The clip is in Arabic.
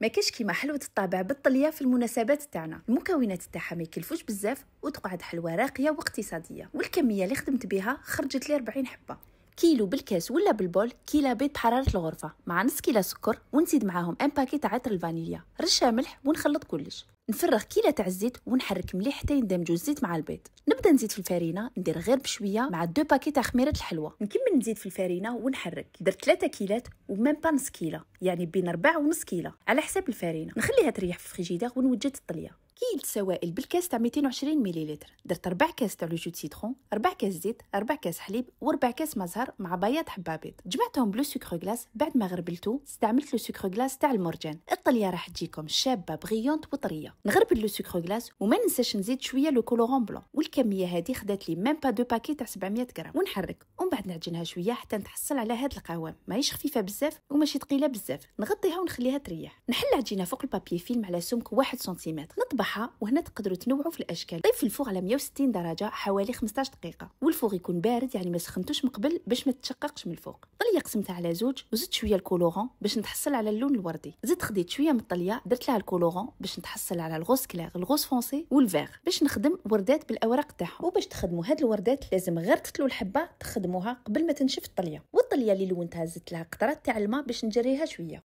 ما كاش كيما حلوه الطابع بالطليه في المناسبات تاعنا. المكونات تاعها ما يكلفوش بزاف وتقعد حلوه راقيه واقتصاديه، والكميه اللي خدمت بها خرجت لي 40 حبه. كيلو بالكاس ولا بالبول، كيلا بيض بحراره الغرفه مع نص كيلو سكر، ونزيد معاهم ان باكي تاع عطر الفانيليا، رشه ملح، ونخلط كلش. نفرغ كيلة تاع الزيت ونحرك مليح حتى يندمجوا الزيت مع البيض. نبدا نزيد في الفرينه، ندير غير بشويه مع 2 باكي تاع خميره الحلوه. نكمل نزيد في الفرينه ونحرك. درت 3 كيلات وميم با نص كيلو، يعني بين 4 ونص كيلو على حساب الفرينه. نخليها تريح في الفريجيدير ونوجد الطليه. كيل سوائل بالكاس تاع 220 مليلتر. درت 4 كاس تاع لو جو سيترون، 4 كاس زيت، 4 كاس حليب، و4 كاس مزهر مع بياض حبه بيض. جمعتهم بلو سكر غلاس. بعد ما غربلتو استعملت لو سكر غلاس تاع المرجان. الطليه راح تجيكم شابه بغيونت وطريه. نغربل لو سكر غلاس وما ننساش نزيد شويه لو كولورون بلون. والكميه هذه خدات لي ميم با 2 باكي تاع 700 غرام. ونحرك ومن بعد نعجنها شويه حتى نتحصل على هاد القوام، ماهيش خفيفه بزاف وماشي ثقيله بزاف. نغطيها ونخليها تريح. نحل عجينه فوق البابي فيلم على سمك 1 سنتيمتر. نطبعها، وهنا تقدروا تنوعوا في الاشكال. طيب في الفوغ على 160 درجه حوالي 15 دقيقه، والفوغ يكون بارد يعني ما سخنتوش من قبل باش ما تشققش من الفوق. الطليه قسمتها على زوج وزدت شويه الكولورون باش نتحصل على اللون الوردي. زدت خديت شويه من الطليه درت لها الكولورون باش نتحصل على الغوز كلير، الغوز فونسي والفيغ، باش نخدم وردات بالاوراق تاعهم. وباش تخدموا هاد الوردات لازم غير تطلوا الحبه تخدموها قبل ما تنشف الطليه. والطليه اللي لونتها زدت لها قطرات تاع الماء باش نجريها شويه.